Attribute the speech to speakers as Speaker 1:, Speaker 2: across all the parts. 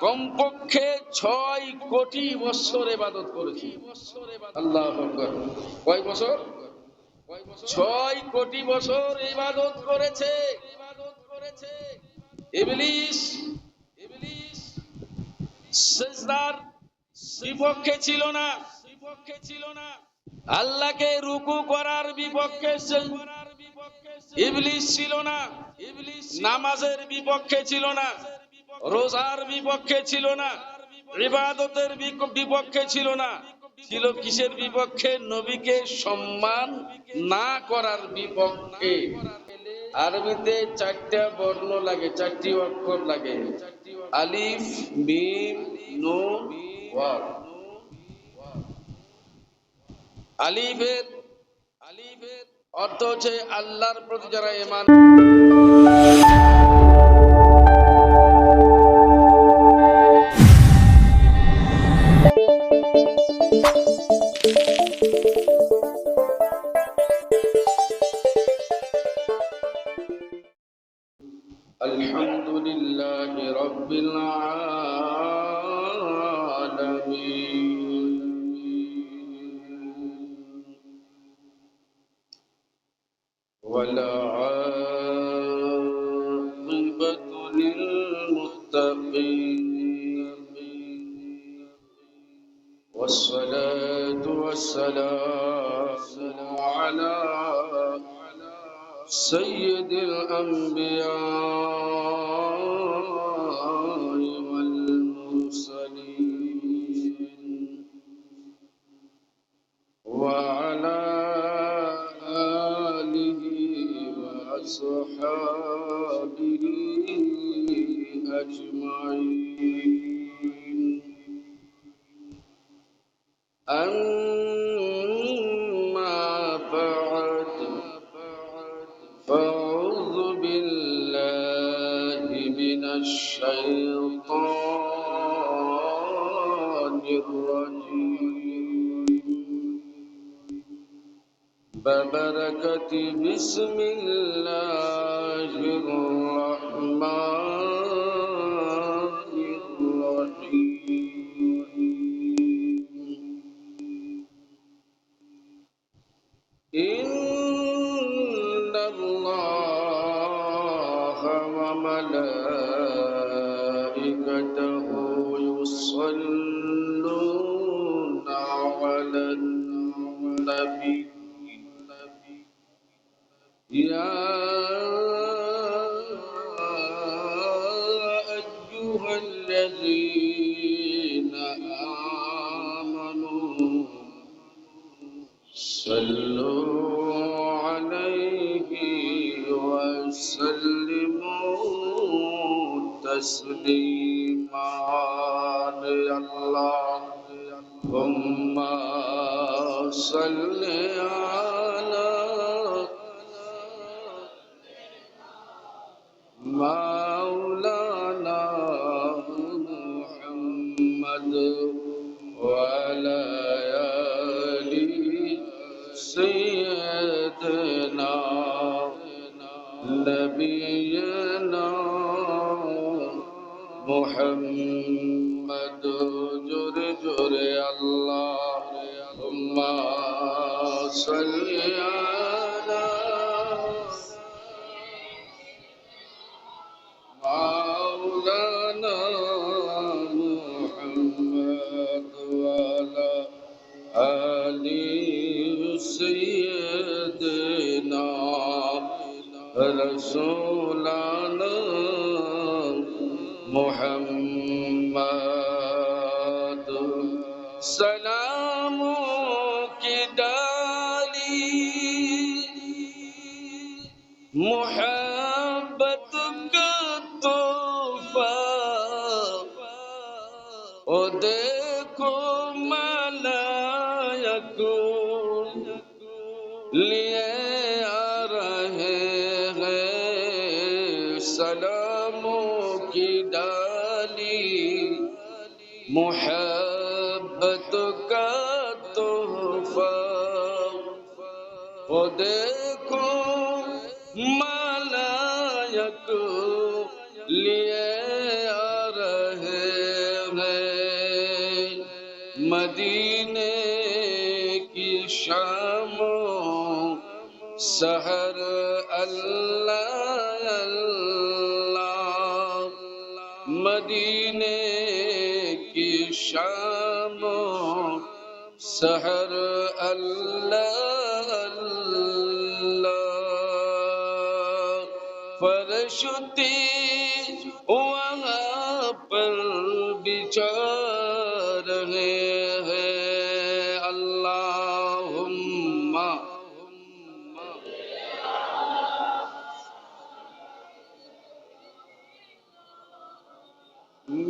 Speaker 1: কমপক্ষে 6 কোটি বছর ইবাদত করেছে। আল্লাহু আকবার। কয় বছর? 6 কোটি বছর ইবাদত করেছে। ইবলিস সিজদার বিপক্ষে ছিল না, আল্লাহকে রুকু করার বিপক্ষে ইবলিস ছিল না, নামাজের বিপক্ষে ছিল না, রোজার বিপক্ষে ছিল না, ইবাদতের বিপক্ষে ছিল না, ছিল কিসের বিপক্ষে? নবীকে সম্মান না করার বিপক্ষে। আরবিতে 4টা বর্ণ লাগে, 4টি অক্ষর লাগে, আলিফ, মিম, নুন, ওয়াও। আলিফের অর্থ হচ্ছে আল্লাহর প্রতি যারা ঈমান। আলহামদুলিল্লাহি রাব্বিল আলামিন ওয়াল আকিবাতু লিল মুত্তাকিন والصلاة والسلام على سيد الأنبياء والمرسلين وعلى آله وأصحابه أجمعين. أما بعد فأعوذ بالله من الشيطان الرجيم ببركة بسم الله الرحمن الرحيم. إن الله وملائكته يصلون على النبي يا أيها الذين آمنوا صلوا عليه وسلموا تسليما. يا اللهم صل على مولانا محمد وعلى آل سيدنا نبينا محمد. جري جري اللهم صل على مولانا محمد وعلى آل سيدنا رسولنا محمد. سلام کی ڈالی محبت کا تحفہ او دیکھو ملائک لیے آ رہے ہیں سلاموں کی ڈالی محبت کا تحفہ او دیکھو ملائک لیے آ رہے मदीने की शामों सहर अल्लाह अल्लाह, मदीने की शामों सहर अल्लाह अल्लाह, फरिश्ते वहाँ पर बिछा रहे हैं अल्लाहुम्मा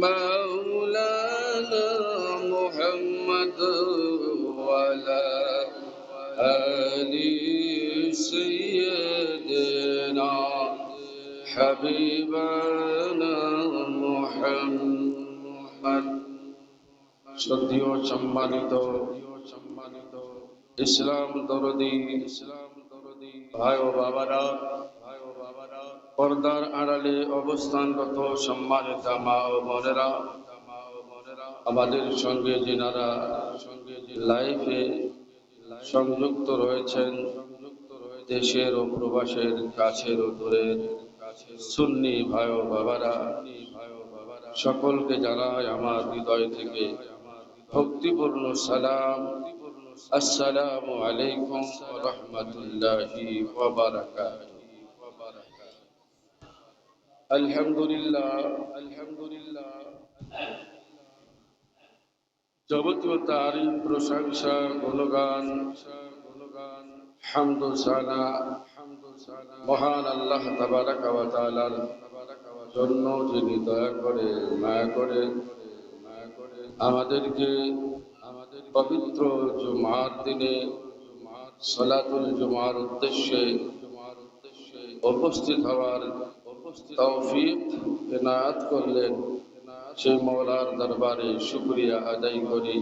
Speaker 1: मौलाना मुहम्मद वाला आली सय्यदना हबीबाना मुहम्मद। শ্রদ্ধেয় সম্মানিত ইসলাম দরদি ভাই ও বাবারা, পর্দার আড়ালে অবস্থানরত সম্মানিত মা ও বোনেরা, আমাদের সঙ্গে যিনারা লাইভে সংযুক্ত রয়েছেন, দেশের ও প্রবাসের কাছের ও দূরের সুন্নি ভাই ও বাবারা, সকলকে জানাই আমার হৃদয় থেকে ভক্তিপূর্ণ সালাম। আসসালামু আলাইকুম ওয়া রাহমাতুল্লাহি ওয়া বারাকাতুহু। আলহামদুলিল্লাহ, যাবতীয় তারিফ, প্রশংসা, গুণগান, হামদ ও সানা মহান আল্লাহ তাবারাকা ওয়া তাআলার জন্য, যিনি দয়া করে মায়া করে আমাদেরকে পবিত্র জুমার দিনে সালাতুল জুমার উদ্দেশ্যে উপস্থিত হওয়ার তৌফিক এনায়েত করলেন। সেই মওলার দরবারে শুকরিয়া আদায় করি।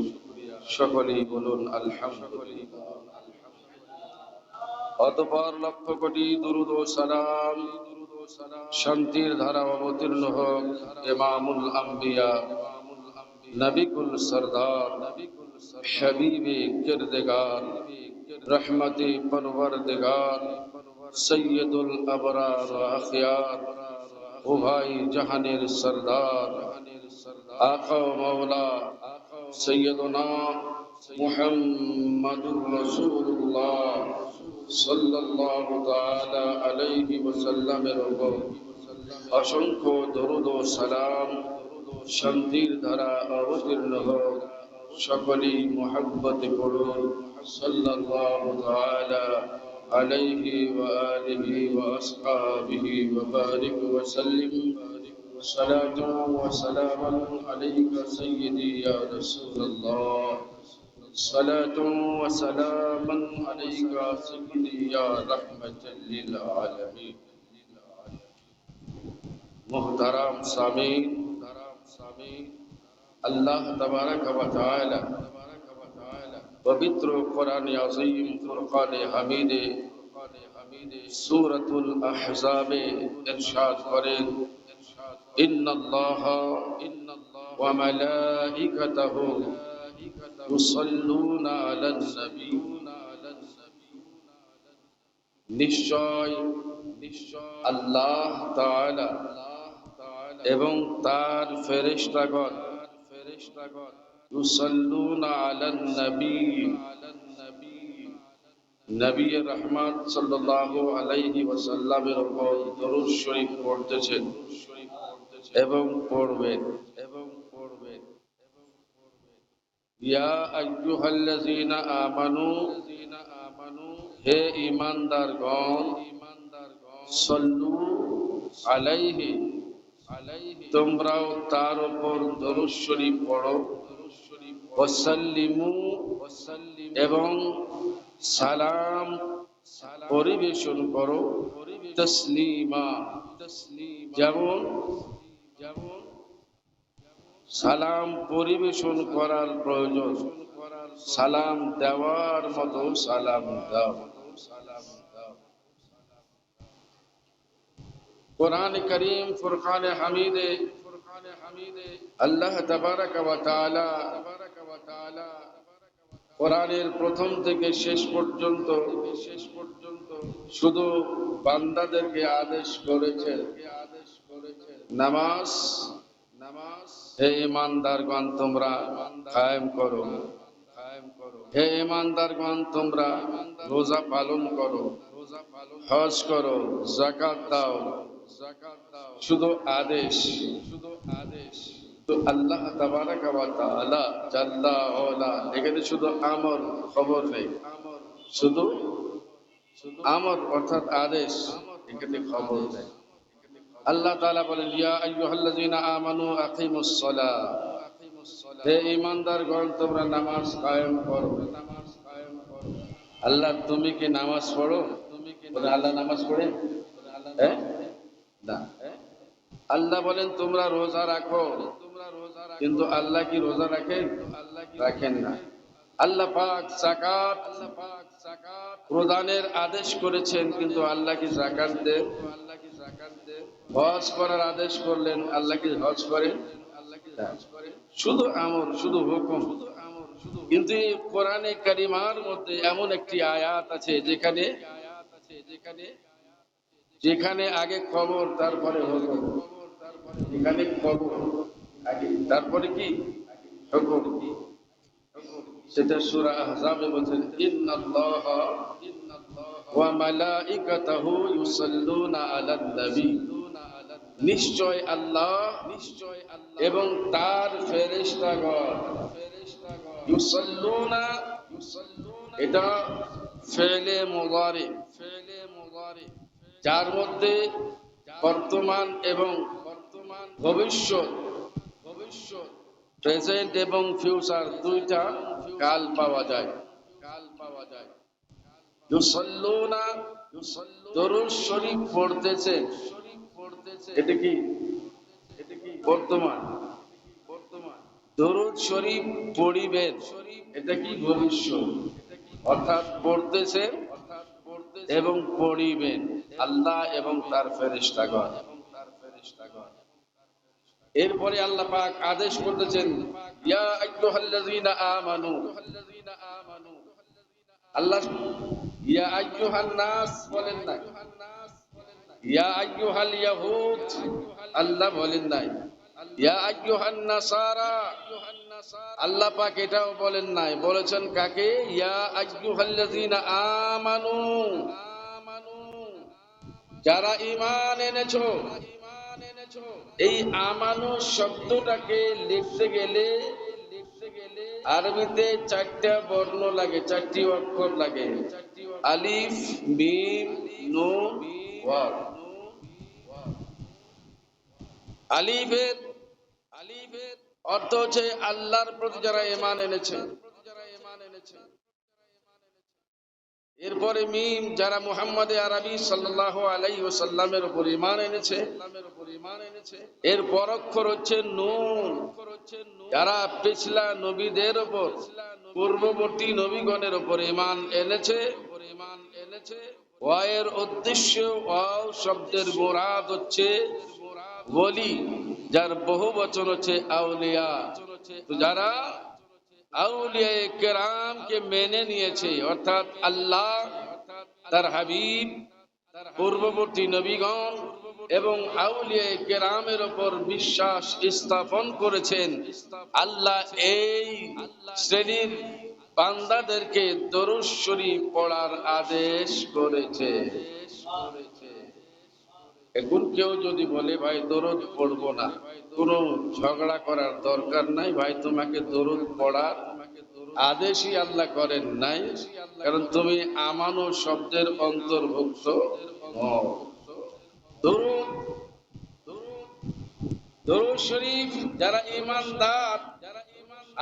Speaker 1: সকলেই বলুন আলহামদুলিল্লাহ। অতঃপর লক্ষ কোটি দুরূদ ও সালাম, শান্তির ধারা অবতীর্ণ হোক ইমামুল আম্বিয়া, নবিকুল সরদার, হাবিবে কিরদগার, রহমতে পরওয়ারদিগার, সৈয়দুল আবরার ও আখিয়ার, ও ভাই জাহানের সরদার, আকা ও মওলা সৈয়দনা মুহাম্মাদুর রাসূলুল্লাহ সাল্লাল্লাহু তাআলা আলাইহি ওয়াসাল্লামের উপর অসংখ্য দরুদ ও সালাম, শান্তির ধারা অবতীর্ণ হোক। সকলেই মুহাব্বতে পড়ুন সাল্লাল্লাহু তাআলা আলাইহি ওয়া আলিহি ওয়া আসহাবিহি ওয়া বারিক ওয়া সাল্লিম। সালাতু ওয়া সালামান আলাইকা সাইয়্যিদি ইয়া রাসূলুল্লাহ, সালাতু ওয়া সালামান আলাইকা সাইয়্যিদি ইয়া রাহমাতাল লিল আলামিন। মুহতারাম সামিন, আল্লাহ তাবারাকা ওয়া তাআলা পবিত্র কোরআন আযীম ফুরকানে হামিদে সূরাতুল আহজাবে ইরশাদ করেন, ইন্নাল্লাহা ওয়া মালাইকাতাহু ইউসাল্লুনা আলান নবী, নিশ্চয় আল্লাহ তাআলা এবং তার ফেরেশতাগণ ইউসাল্লুনা আলান নবী, নবী রহমত সাল্লাল্লাহু আলাইহি ওয়াসাল্লামের উপর দরুদ শরীফ পড়তেছেন এবং পড়বেন। ইয়া আইয়ুহাল্লাযীনা আমানু, হে ঈমানদারগণ, সাল্লু আলাইহি, তোমরাও তার উপর দরুদ শরীফ পড়ো, ওয়াসাল্লিমু, এবং সালাম পরিবেশন করো, তাসলিমা, যেমন সালাম পরিবেশন করার প্রয়োজন, সালাম দেওয়ার মতো সালাম দাও। কোরআন করিম ফুরকানে হামিদে আল্লাহ তাবারাকা ওয়া তাআলা কোরআনের প্রথম থেকে শেষ পর্যন্ত শুধু বান্দাদেরকে আদেশ করেছেন নামাজ হে ঈমানদারগণ তোমরা কায়েম করো, হে ঈমানদারগণ তোমরা রোজা পালন করো, হজ করো, যাকাত দাও। শুধু আদেশ, তো আল্লাহ তাবারাকা ওয়া তাআলা জাল্লা ওয়ালা এখানে শুধু আমর খবর নেই, শুধু আমর অর্থাৎ আদেশ, এখানে খবর নেই। আল্লাহ তাআলা বলেন ইয়া আইয়ুহাল্লাযীনা আমানু আকিমুস সালাহ, হে ঈমানদারগণ তোমরা নামাজ কায়েম করো। আল্লাহ তুমি কি নামাজ পড়ো? বলে আল্লাহ নামাজ পড়েন? হ্যাঁ না। আল্লাহ বলেন তোমরা রোজা রাখো, কিন্তু আল্লাহ কি রোজা রাখেন? রাখেন না। আল্লাহ পাক যাকাত প্রদানের আদেশ করেছেন, কিন্তু আল্লাহ কি যাকাত দেন? হজ করার আদেশ করলেন, আল্লাহ কি হজ করেন? শুধু আমর, শুধু হুকুম। কিন্তু এই কোরআনে কারিমার মধ্যে এমন একটি আয়াত আছে যেখানে আগে খবর তারপরে হুকুম, এখানে খবর আগে তারপরে কি হুকুম। সেটা সূরা আহজাবে বলেন ইন্নাল্লাহা ওয়া মালাইকাতাহু ইউসাল্লুনা আলান নবী, নিশ্চয় আল্লাহ এবং তার ফেরেশতাগণ ইউসাল্লুনা, এটা ফেলে মুদারি, যার মধ্যে বর্তমান এবং ভবিষ্যৎ, প্রেজেন্ট এবং ফিউচার দুইটা কাল পাওয়া যায়। ইউসাল্লুনা দরুদ শরীফ পড়তেছে, এটা কি বর্তমান। দরুদ শরীফ পড়িবেন, এটা কি ভবিষ্যৎ। অর্থাৎ পড়তেছে এবং পড়িবেন আল্লাহ এবং তার ফেরেশতাগণ। এরপরে আল্লাহ পাক আদেশ করতেছেন ইয়া আইয়ুহাল্লাযীনা আমানু, আল্লাহ ইয়া আইয়ুহান নাস বলেন নাই, ইয়া আইয়ুহাল ইয়াহুদ আল্লাহ বলেন নাই, ইয়া আইয়ুহান নাসারা আল্লাহ পাক এটাও বলেন নাই। বলেছেন কাকে? ইয়া আইয়ুহাল্লাযীনা আমানু, যারা ঈমান এনেছো। এই আমানু শব্দটাকে লিখতে গেলে আরবিতে চারটা বর্ণ লাগে, চারটি অক্ষর লাগে, আলিফ মিম নুন ওয়াও। আলিফের অর্থ হচ্ছে আল্লাহর প্রতি যারা ঈমান এনেছে। এরপরে মিম যারা মুহাম্মদ আরবি সাল্লাল্লাহু আলাইহি ওয়াসাল্লামের উপর ঈমান এনেছে। এরপর অক্ষর হচ্ছে নুন, যারা পিছলা নবীদের উপর, পূর্ববর্তী নবীগণের উপর ঈমান এনেছে। ওয়ায়ের উদ্দেশ্য, ওয়াও শব্দের মুরাদ হচ্ছে ওলি, যার বহু বচন হচ্ছে আউলিয়া। যারা আউলিয়ায়ে কেরামকে মেনে নিয়েছে, অর্থাৎ আল্লাহ, তার হাবিব, পূর্ববর্তী নবীগণ এবং আউলিয়ায়ে কেরামের উপর বিশ্বাস স্থাপন করেছেন, আল্লাহ এই শ্রেণীর বান্দাদেরকে দরুদ শরীফ পড়ার আদেশ করেছে। এখন কেউ যদি বলে ভাই দরুদ পড়বো না, কোনো ঝগড়া করার দরকার নাই ভাই, তোমাকে দরুদ পড়ার আদেশই আল্লাহ করেন নাই, কারণ তুমি আমানু শব্দের অন্তর্ভুক্ত নও। দরুদ শরীফ যারা ঈমানদার,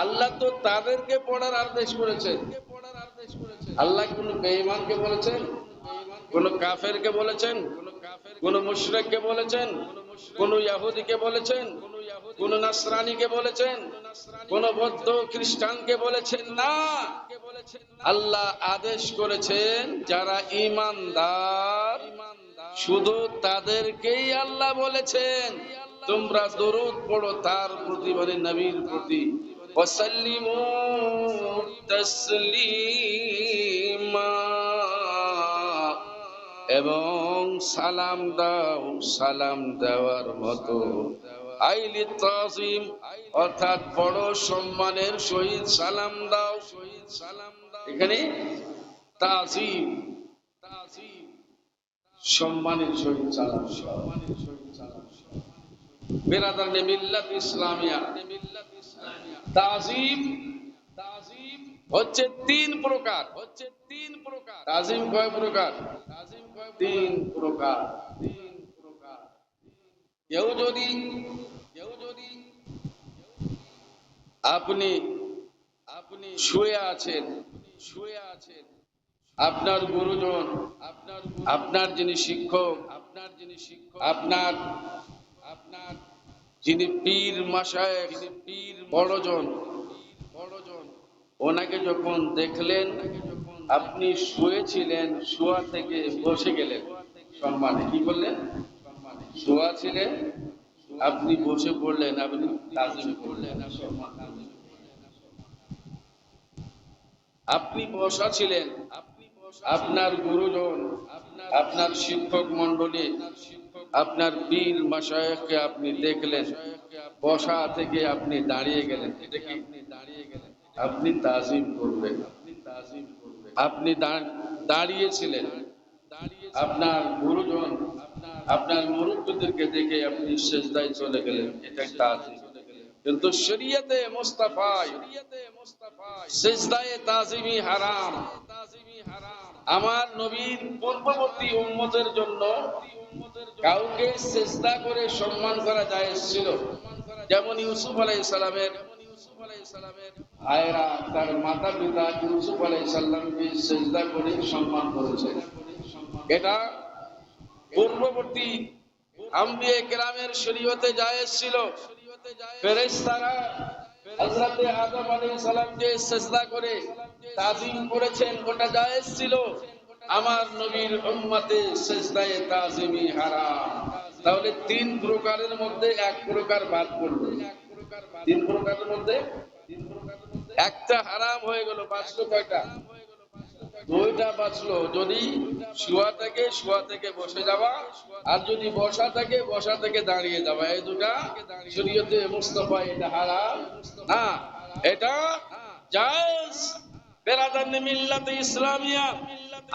Speaker 1: আল্লাহ তো তাদেরকে পড়ার আদেশ করেছেন। আল্লাহ কোন বেঈমানকে বলেছেন? কোন কাফেরকে বলেছেন? কোন মুশরিককে বলেছেন? কোন ইহুদিকে বলেছেন? কোন নাসরানীকে বলেছেন? কোন বৌদ্ধ খ্রিস্টানকে বলেছেন? না, আল্লাহ আদেশ করেছেন যারা ঈমানদার শুধু তাদেরকেই আল্লাহ বলেছেন। তোমরা দরুদ পড়ো তার প্রতি, মানে নবীর প্রতি। ওয়াসাল্লিমু তাসলিমা, এবং সালাম দাও সালাম দেওয়ার মতো। আইলি তাজিম, অর্থাৎ বড় সম্মানের সহিত সালাম দাও। এখানে তাজিম, সম্মানের সহিত সালাম দাও। বিরাদার মিল্লাত ইসলামিয়া, তাজিম হচ্ছে তিন প্রকার। তাজিম কয় প্রকার? তিন প্রকার। কেউ যদি আপনি শুয়ে আছেন, আপনার গুরুজন, আপনার যিনি শিক্ষক, আপনার যিনি পীর মাশায়েখ, বড়জন, ওনাকে যখন দেখলেন আপনি শুয়েছিলেন, শোয়া থেকে বসে গেলেন, সম্মানে কি বললেন? শোয়া ছিলেন, আপনি বসে পড়লেন, আপনি তাজিম করলেন। আপনি বসা ছিলেন, আপনার গুরুজন, আপনার শিক্ষক মন্ডলী, আপনার পীর মাশায়েখকে আপনি দেখলেন, বসা থেকে আপনি দাঁড়িয়ে গেলেন, এটা কি? আপনি তাজিম করবেন। আপনি দাঁড়িয়েছিলেন, আপনার গুরুজন, আপনার মুরব্বিদেরকে দেখে আপনি সিজদায় চলে গেলেন, এটা তাজিম। কিন্তু শরীয়তে মুস্তাফায় সিজদায়ে তাজিমি হারাম। আমার নবীর পূর্ববর্তী উম্মতের জন্য কাউকে সিজদা করে সম্মান করা জায়েজ ছিল। যেমন ইউসুফ আলাইহিস সালামের ভাইরা তার মাতা পিতা ইউসুফ আলাইহিস সালামকে সিজদা করে সম্মান করেছে। এটা পূর্ববর্তী আম্বিয়ে কেরামের শরীয়তে জায়েজ ছিল। ফেরেশতারা হযরত আদম আলাইহিস সালামকে সিজদা করে তাজিম করেছেন, ওটা জায়েজ ছিল। আমার নবীর উম্মতে সিজদায়ে তাজিমি হারাম। তাহলে তিন প্রকারের মধ্যে এক প্রকার বাদ পড়লো। তিন প্রকারের মধ্যে একটা হারাম হয়ে গেল, বাঁচলো কয়টা? দুইটা বাঁচলো। যদি শোয়া থেকে বসে যাওয়া, আর যদি বসা থেকে দাঁড়িয়ে যাওয়া, এই দুটা শরীয়তে মুস্তাফা এটা হারাম না, এটা জায়েজ। বেরাদান মিল্লাত ইসলামিয়া,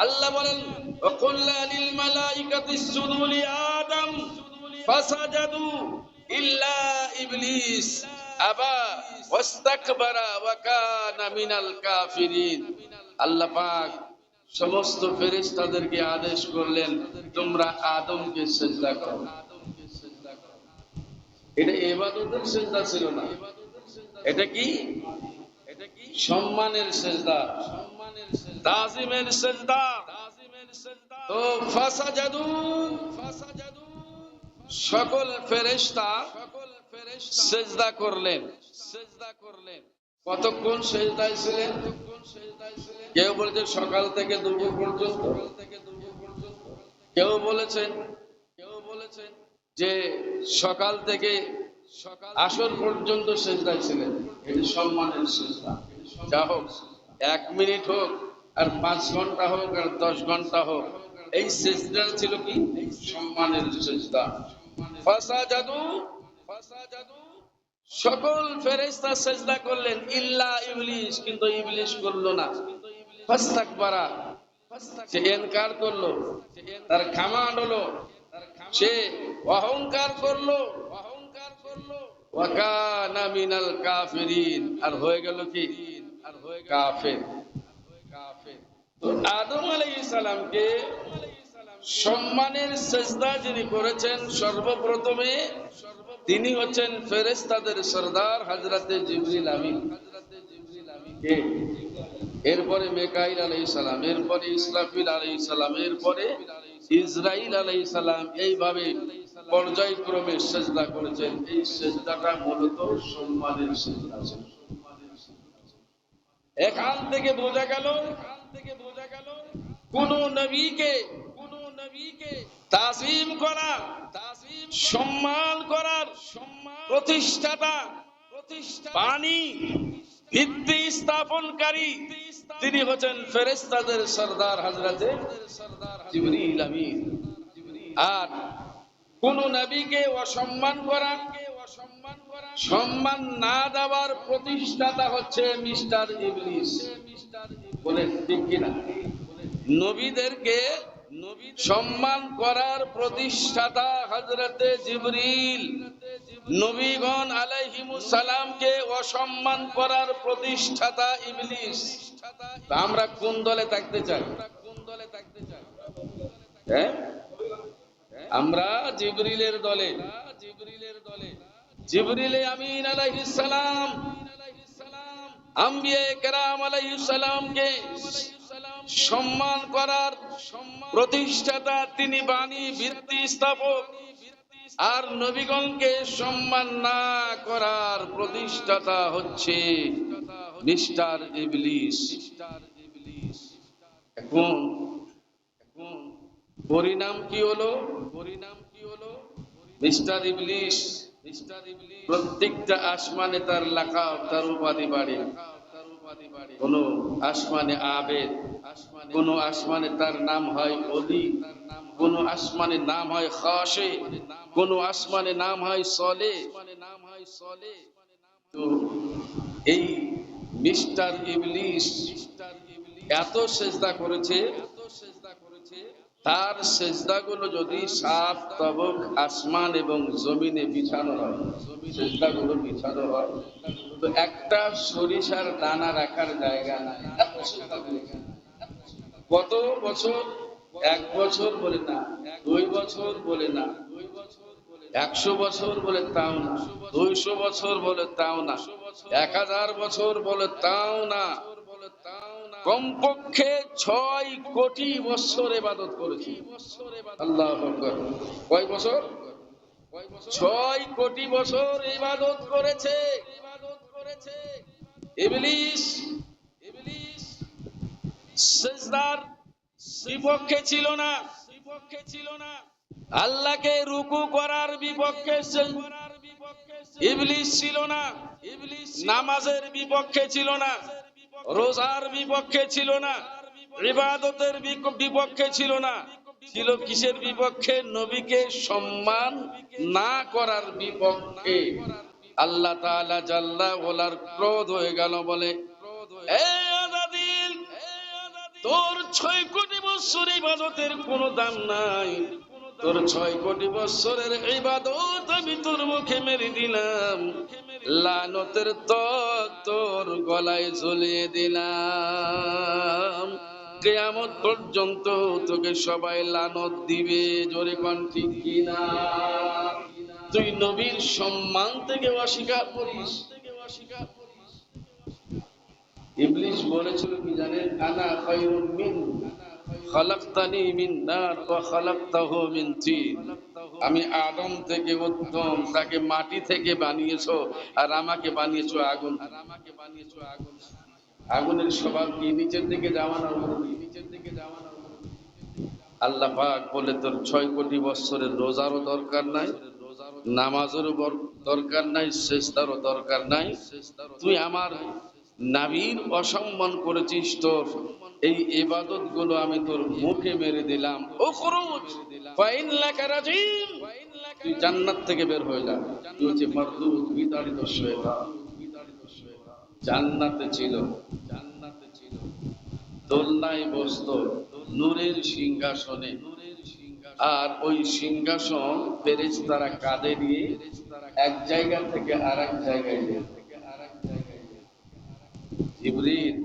Speaker 1: আল্লাহ বলেন ওয়াকুল্লা লিল মালাইকাতি ইসজুদু লি আদম ফাসাজাদু ইল্লা ইবলিস আবা ওয়াস্তাকবারা ওয়া কানা মিনাল কাফিরিন। আল্লাহ পাক সমস্ত ফেরেশতাদেরকে আদেশ করলেন তোমরা আদমকে সিজদা করো। এটা ইবাদতের সিজদা ছিল না, এটা কি? সম্মানের সিজদা, তাজিমের সিজদা। তো ফাসাজাদু, সকল ফেরেশতা সিজদা করলেন। কতক্ষণ সিজদায় ছিলেন? কেউ বলেছে সকাল থেকে দুপুর পর্যন্ত, কেউ বলেছেন যে সকাল থেকে আসর পর্যন্ত সিজদায় ছিলেন। এটি সম্মানের সিজদা। যা হোক, 1 মিনিট হোক আর 5 ঘন্টা হোক আর 10 ঘন্টা হোক, এই সিজদা ছিল কি? সম্মানের সিজদা। ফাসাজাদু, সকল ফেরেশতা সিজদা করলেন ইল্লা ইবলিস, কিন্তু ইবলিস করলো না। ফাস্তাকবারা, সে ইনকার করলো, তার ঘামান্ড হলো, সে অহংকার করলো। ওয়া কানা মিনাল কাফিরিন, আর হয়ে গেল কি? কাফের। তো আদম আলাইহিস সালামকে সম্মানের সিজদা যিনি করেছেন সর্বপ্রথমে, তিনি হচ্ছেন ফেরেশতাদের সরদার হযরতে জিবরিল আমিন। এরপরে মিকাইল আলাইহিস সালাম, এরপরে ইসরাফিল আলাইহিস সালাম, এরপরে ইসরাইল আলাইহিস সালাম, এইভাবে পর্যায়ক্রমে সিজদা করেছেন। এই সিজদাটা মূলত সম্মানের সিজদা। এখান থেকে বোঝা গেল কোন নবীকে তাজিম করা সম্মান করার প্রতিষ্ঠাতা, পানি ভিত্তি স্থাপনকারী তিনি হচ্ছেন ফেরেশতাদের সরদার হযরতে জিবরিল আমিন। আর কোন নবীকে অসম্মান করা, সম্মান না দেওয়ার প্রতিষ্ঠাতা হচ্ছে মিস্টার ইবলিস। বলেন ঠিক কিনা? নবীদেরকে সম্মান করার প্রতিষ্ঠাতা হযরতে জিবরিল, নবীগণ আলাইহিমুস সালামকে অসম্মান করার প্রতিষ্ঠাতা ইবলিস। আমরা কোন দলে থাকতে চাই? হ্যাঁ, আমরা জিবরিলের দলে। জিবরিল আমিন আলাইহিস সালাম আম্বিয়া কেরাম আলাইহিস সালামকে সম্মান করার প্রতিষ্ঠাতা, তিনি বাণী ভিত্তি স্থাপক। আর নবীগণকে সম্মান না করার প্রতিষ্ঠাতা হচ্ছে মিস্টার ইবলিস। এখন পরিণাম কি হলো? মিস্টার ইবলিস প্রত্যেকটা আসমানে তার লাকাব, তার উপাধি বাড়ে। কোন আসমানে আবেদ, কোন আসমানে তার নাম হয় ওলি, কোন আসমানে নাম হয় খাশে, কোন আসমানে নাম হয় সলে। তো এই মিস্টার ইবলিস এত সেজদা করেছে, তার সেজদাগুলো যদি 7 তবক আসমান এবং জমিনে বিছানো হয়, সেজদাগুলো বিছানো হয়, তো একটা সরিষার দানা রাখার জায়গা নাই। এত সেজদা করেছে। কত বছর? 1 বছর বলে না, 2 বছর বলে না, 100 বছর বলে তাও না, 200 বছর বলে তাও না, 1000 বছর বলে তাও না, কমপক্ষে 6 কোটি বছর ইবাদত করেছে। আল্লাহু আকবার। কয় বছর? 6 কোটি বছর ইবাদত করেছে ইবলিস। সিজদার বিপক্ষে ছিল না, আল্লাহকে রুকু করার বিপক্ষে ইবলিস ছিল না, নামাজের বিপক্ষে ছিল না, রোজার বিপক্ষে ছিল না, ইবাদতের বিপক্ষে ছিল না। ছিল কিসের বিপক্ষে? নবীকে সম্মান না করার বিপক্ষে। আল্লাহ তাআলা জাল্লা ওয়ালার ক্রোধ হয়ে গেল, বলে এ আযাদিল, তোর 6 কোটি বছর ইবাদতের কোনো দাম নাই। তোর 6 কোটি বছরের ইবাদত আমি তোর মুখে মেরে দিলাম, লানতের তক তোর গলায় ঝুলিয়ে দিলাম। কিয়ামত পর্যন্ত তোকে সবাই লানত দিবে। জোরে কোন ঠিক কিনা? তুই নবীর সম্মান থেকে অস্বীকার করিস। ইবলিস বলেছিল কি জানেন? আনা খায়রুম মিন খালাকতানি মিন নার ওয়া খালাকতাহু মিন তিন। আমি আদম থেকে উত্তম, তাকে মাটি থেকে বানিয়েছো আর আমাকে বানিয়েছো আগুন। আগুনের স্বভাব কি? নিচের দিকে যাওয়া না উপরে? আল্লাহ পাক বলে তোর 6 কোটি বছরের রোজারও দরকার নাই, নামাজেরও দরকার নাই, সিজদারও দরকার নাই। তুই আমার নবীর অসম্মান করেছিস, তোর এই ইবাদত গুলো আমি তোর মুখে মেরে দিলাম। উখরুজ ফাইন্নাকা রাজিম, তুই জান্নাত থেকে বের হয়ে যা। তুই হচ্ছে মারদুদ, বিতাড়িত শয়তান। জান্নাতে ছিল, দোলনায় বসতো নূরের সিংহাসনে, আর ওই সিংহাসন ফেরেশতারা কাঁধে নিয়ে এক জায়গা থেকে আরেক জায়গায় যেত। জিবরিল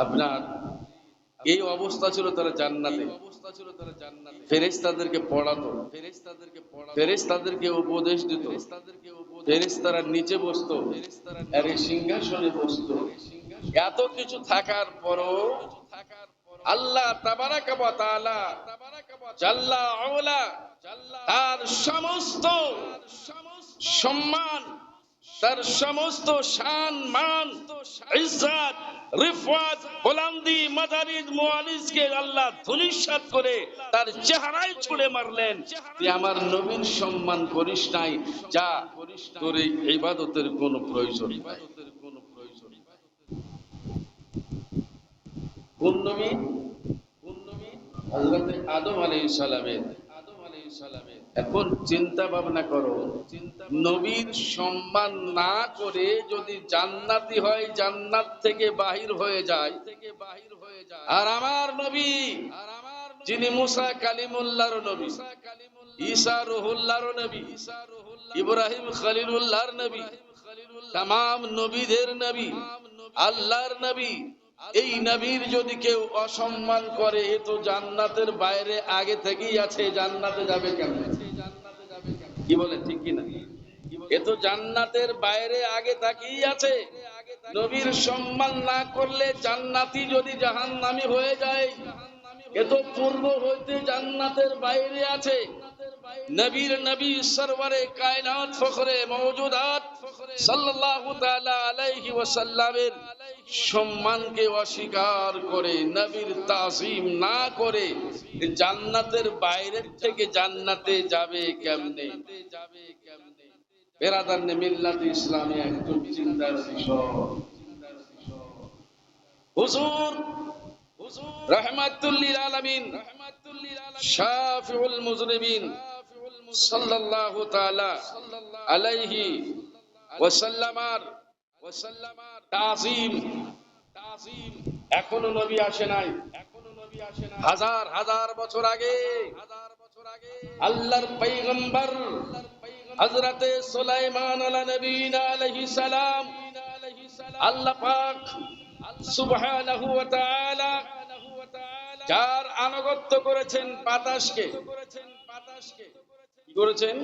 Speaker 1: আপনার এই অবস্থা ছিল, তারা জান্নাতে ফেরেশতাদেরকে পড়াতো, ফেরেশতাদেরকে উপদেশ দিত, ফেরেশতারা নিচে বসতো আর এই সিংহাসনে বসতো। এত কিছু থাকার পরও আল্লাহ তাবারাকা ওয়া তাআলা জাল্লা আওলা তার সমস্ত সম্মান তার সমস্ত শান মান ইজ্জত রিফাত বুলন্দি মাদারিজ মুআলিজকে আল্লাহ ধূলিসাৎ করে তার চেহারায় ছুঁড়ে মারলেন। তুই আমার নবীর সম্মান করিস নাই, যা তোর এই ইবাদতের কোনো প্রয়োজন নাই। কোন নবী? হযরত আদম আলাইহিস সালামের। এখন চিন্তা ভাবনা করো, নবীর সম্মান না করে যদি জান্নাতি হয়, জান্নাত থেকে বাহির হয়ে যায়, আর আমার নবী যিনি মুসা কালিমুল্লাহর নবী, ঈসা রুহুল্লাহর নবী, ইব্রাহিম খলিলুল্লাহর নবী, तमाम নবীদের নবী, আল্লাহর নবী, এই নবীর যদি কেউ অসম্মান করে, এ তো জান্নাতের বাইরে আগে থেকেই আছে, জান্নাতে যাবে কেমন? কি বলে, ঠিক কি না? এ তো জান্নাতের বাইরে আগে থেকেই আছে। নবীর সম্মান না করলে জান্নাতি যদি জাহান্নামী হয়ে যায়, এ তো পূর্ব হইতে জান্নাতের বাইরে আছে। নবীর নবী সরওয়ারে কায়নাত ফখরে মওজুদাত সাল্লাল্লাহু তাআলা আলাইহি ওয়াসাল্লামের সম্মানকে অস্বীকার করে, নবীর তাজিম না করে জান্নাতের বাইরে থেকে জান্নাতে যাবে কেমনে? বেরাদারনে মিল্লাত ইসলামী একদম চিন্তার বিষয়। হুজুর রাহমাতুল লিল আলামিন শাফিউল মুজরিমিন সাল্লাল্লাহু তাআলা আলাইহি ওয়াসাল্লামার তাজিম এখনো নবী আসে নাই। হাজার হাজার বছর আগে আল্লাহর পয়গম্বর হযরতে সুলাইমান আলাইহিস সালাম, আল্লাহ পাক সুবহানাহু ওয়া তাআলা যার আনুগত্য করেছেন বাতাসকে, কি করেছেন?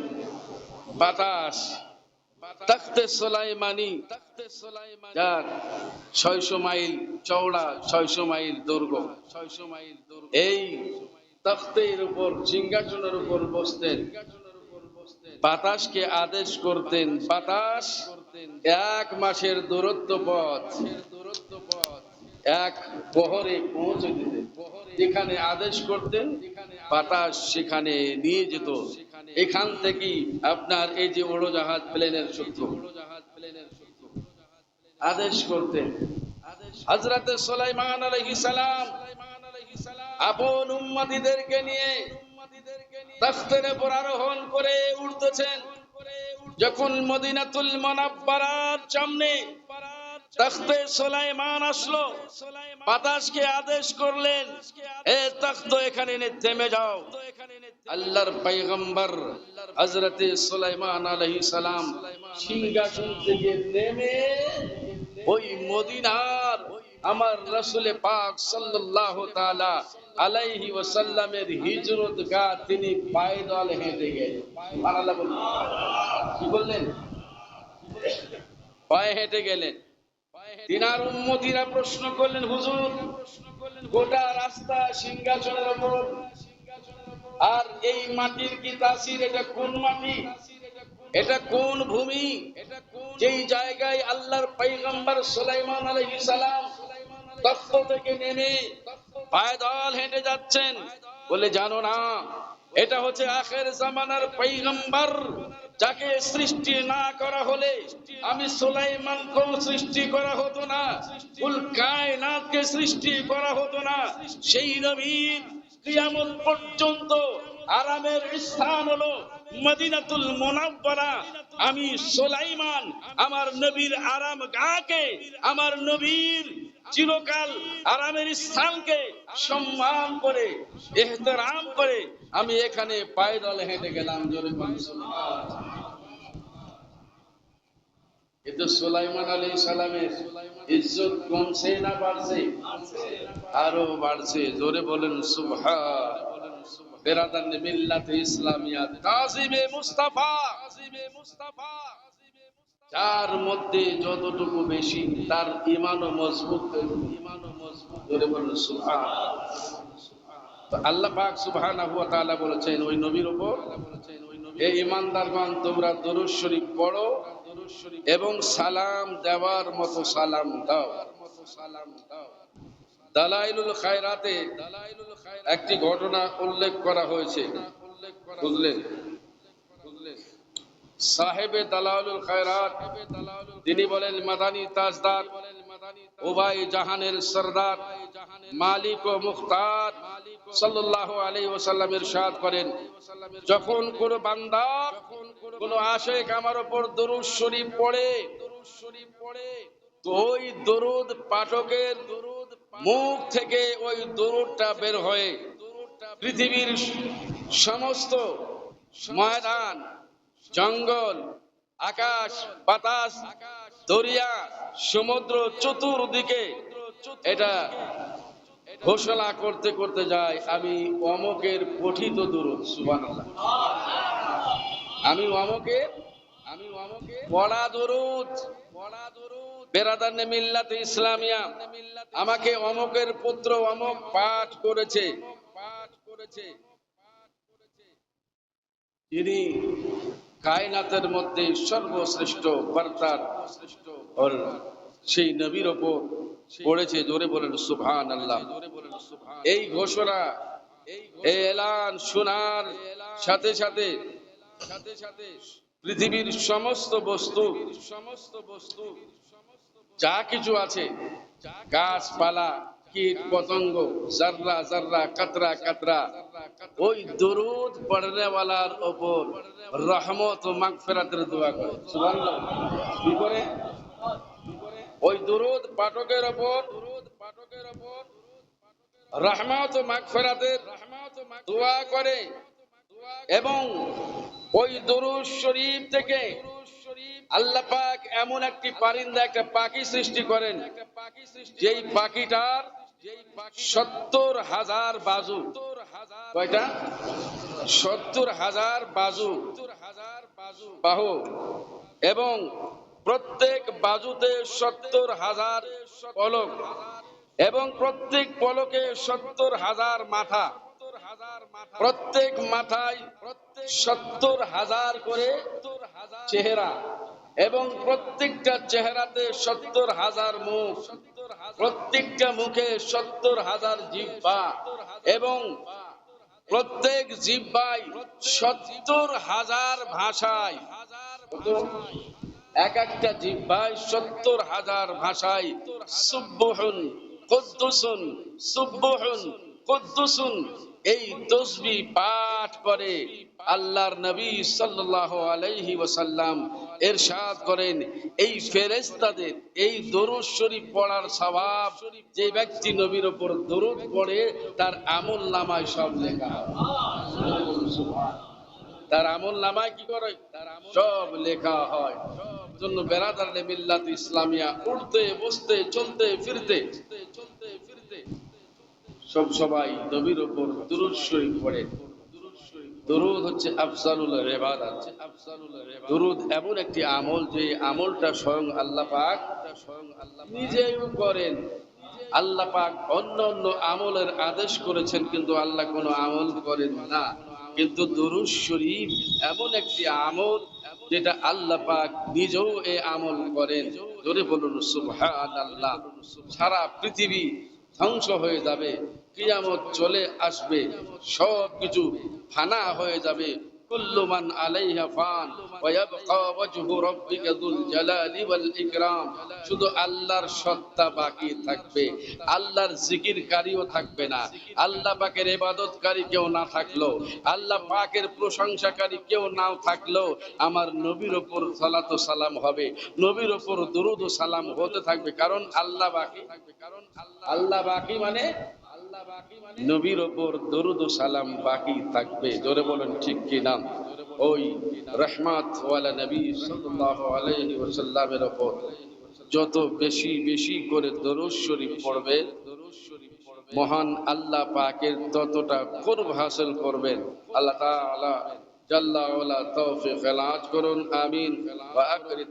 Speaker 1: বাতাস, তখতে সুলাইমানি, যার 600 মাইল চওড়া, 600 মাইল দৈর্ঘ্য, এই তখতের উপর, সিংহাসনের উপর বসতেন, বাতাসকে আদেশ করতেন। বাতাস 1 মাসের দূরত্ব পথ এক বহরে পৌঁছে দিতেন। যেখানে আদেশ করতেন বাতাস সেখানে নিয়ে যেত। এখান থেকে আপনার এই যে উড়োজাহাজ, প্লেনের শত্রু আদেশ করতেন। হযরতে সুলাইমান আলাইহিস সালাম আপন উম্মতিদেরকে নিয়ে তখতের উপর আরোহণ করে উঠতেছেন। যখন মদিনাতুল মুনাওয়ারার সামনে তখতে সুলাইমান আসলো, বাতাসকে আদেশ করলেন, এ তখত এখানে থেমে যাও। আল্লাহর পয়গম্বর হযরতে সুলাইমান আলাইহিস সালাম সিংহাসন থেকে নেমে ওই মদিনার আমার রাসূল পাক সাল্লাল্লাহু তাআলা আলাইহি ওয়াসাল্লামের হিজরত গাহ তিনি পায়দল হেঁটে গেলেন। সুবহানাল্লাহ বলুন। কি বললেন? পায়ে হেঁটে গেলেন। তিনার উম্মতিরা প্রশ্ন করলেন, হুজুর গোটা রাস্তা সিংহাসনের উপর, আর এই মাটির কি তাসির? এটা কোন মাটি? এটা কোন ভূমি? যেই জায়গায় আল্লাহর পয়গম্বর সুলাইমান আলাইহিস সালাম তখত থেকে নেমে পায়দল হেঁটে যাচ্ছেন। বলে, জানো না, এটা হচ্ছে আখির জামানার পয়গম্বর, যাকে সৃষ্টি না করা হলে আমি সুলাইমানকেও সৃষ্টি করা হতো না, কুল কায়নাতকে সৃষ্টি করা হতো না। সেই নবীর কিয়ামত পর্যন্ত আরামের স্থান হলো মদিনাতুল মুনাওয়ারা। আমি সুলাইমান আমার নবীর আরাম গাহকে, আমার নবীর চিরকাল আরামের স্থানকে সম্মান করে, ইহতিরাম করে আমি এখানে পায়দল হেঁটে গেলাম। জোরে বলুন সুবহানাল্লাহ। এতো সুলাইমান আলাইহিস সালামের ইজ্জত কমছে না বাড়ছে? আরো বাড়ছে। জোরে বলেন সুবহানাল্লাহ। বেরাদারনে মিল্লাত ইসলামিয়া তাজিমে মুস্তাফা, যার মধ্যে যতটুকু বেশি তার ঈমানও মজবুত। জোরে বলেন সুবহানাল্লাহ। তো আল্লাহ পাক সুবহানাহু ওয়া তাআলা বলেছেন ওই নবীর উপর, হে ঈমানদারগণ, তোমরা দরুদ শরীফ পড়ো এবং সালাম দেওয়ার মতো সালাম দাও। দালাইলুল খায়রাতে একটি ঘটনা উল্লেখ করা হয়েছে, বুঝলেন? সাহেবে দালাইলুল খায়রাত তিনি বলেন, মাদানী তাজদার উবাই জাহানের সরদার মালিক ও মুখতার সাল্লাল্লাহু আলাইহি ওয়াসাল্লাম ইরশাদ করেন, যখন কোন বান্দা কোন আশিক আমার উপর দরুদ শরীফ পড়ে, তো ওই দরুদ পাঠকের মুখ থেকে ওই দরুদটা বের হয়ে পৃথিবীর সমস্ত ময়দান, জঙ্গল, আকাশ, বাতাস, দরিয়া, সমুদ্র চতুর্দিকে এটা ঘোষণা করতে করতে যায়, আমি অমকের পঠিত দরুদ, সুবহানাল্লাহ, আমি অমকের পড়া দরুদ, বেরাদানে মিল্লাতে ইসলামিয়া আমাকে অমকের পুত্র অমক পাঠ করেছে। তিনি কায়নাতের মধ্যে সর্বশ্রেষ্ঠ বার্তার সেই নবীর ওপর পড়েছে। জোরে বলেন সুবহানাল্লাহ। এই ঘোষণা, এই এলান শোনার সাথে সাথে পৃথিবীর সমস্ত বস্তু যা কিছু আছে, গাছপালা, কীট পতঙ্গ, জাররা জাররা, কাতরা কাতরা, ওই দরুদ পড়নেওয়ালার ওপর রহমত ও মাগফিরাতের দোয়া করে। সুবহানাল্লাহ। কি করে? ওই দরুদ পাঠকের ওপর রহমত ও মাগফিরাতের দোয়া করে এবং ওই দরুদ শরীফ থেকে আল্লাহ পাক এমন একটি পারিন্দা, একটা পাখি সৃষ্টি করেন, যেই পাখিটার 70,000 বাজু। কয়টা? 70,000 বাজু, বাহু, এবং প্রত্যেক বাজুতে 70,000 পলক, এবং প্রত্যেক পলকে 70,000 মাথা, প্রত্যেক মাথায় 70,000 করে চেহারা, এবং প্রত্যেকটা চেহারাতে 70,000 মুখ, প্রত্যেকটা মুখে 70,000 জিহ্বা, এবং প্রত্যেক জিহ্বায় 70,000 ভাষায়, এক একটা জিহ্বায় 70,000 ভাষায় সুবহুন কুদ্দুসুন, সুবহুন কুদ্দুসুন এই তাসবিহ পাঠ করে। আল্লাহর নবী সাল্লাল্লাহু আলাইহি ওয়াসাল্লাম ইরশাদ করেন, এই ফেরেশতাদের এই দরুদ শরীফ পড়ার সওয়াব যে ব্যক্তি নবীর উপর দরুদ পড়ে তার আমলনামায় সব লেখা হয়। তার আমলনামায় কি করে? সব লেখা হয়। জন্য বেরাদারে মিল্লাত ইসলামিয়া উঠতে বসতে চলতে ফিরতে সব সবাই নবীর উপর দুরূদ শরীফ পড়ে। দুরূদ হচ্ছে আফজালুল ইবাদাত। দুরূদ এমন একটি আমল যে আমলটা স্বয়ং আল্লাহ পাক নিজেই করেন। আল্লাহ পাক অন্য অন্য আমলের আদেশ করেছেন, কিন্তু আল্লাহ কোনো আমল করেন না। কিন্তু দুরূদ শরীফ এমন একটি আমল যেটা আল্লাহ পাক নিজেও এই আমল করেন। জোরে বলুন সুবহানাল্লাহ। সারা পৃথিবী ধ্বংস হয়ে যাবে, কিয়ামত চলে আসবে, সব কিছু ফানা হয়ে যাবে। কুল্লু মান আলাইহা ফান ওয়া ইয়াবকা ওয়াজহু রাব্বিকা যুল জালালি ওয়াল ইকরাম। শুধু আল্লাহর সত্তা বাকি থাকবে, আল্লাহর জিকিরকারীও থাকবে না। আল্লাহ পাকের ইবাদতকারী কেউ না থাকলো, আল্লাহ পাকের প্রশংসাকারী কেউ নাও থাকলো, আমার নবীর উপর সালাত ও সালাম হবে, নবীর উপর দুরূদ ও সালাম হতে থাকবে। কারণ আল্লাহ বাকি, আল্লাহ বাকি মানে নবীর ওপর দরুদ ও সালাম বাকি থাকবে। জোরে বলেন ঠিক কি না? ওই রহমত ওয়ালা নবী সাল্লাল্লাহু আলাইহি ওয়াসাল্লামের ওপর যত বেশি বেশি করে দরুদ শরীফ পড়বে, মহান আল্লাহ পাকের ততটা কুরব হাসিল করবেন। আল্লাহ তাআলা জাল্লা ওয়ালা তৌফিক এলাজ করুন, আমিন ওয়া আখির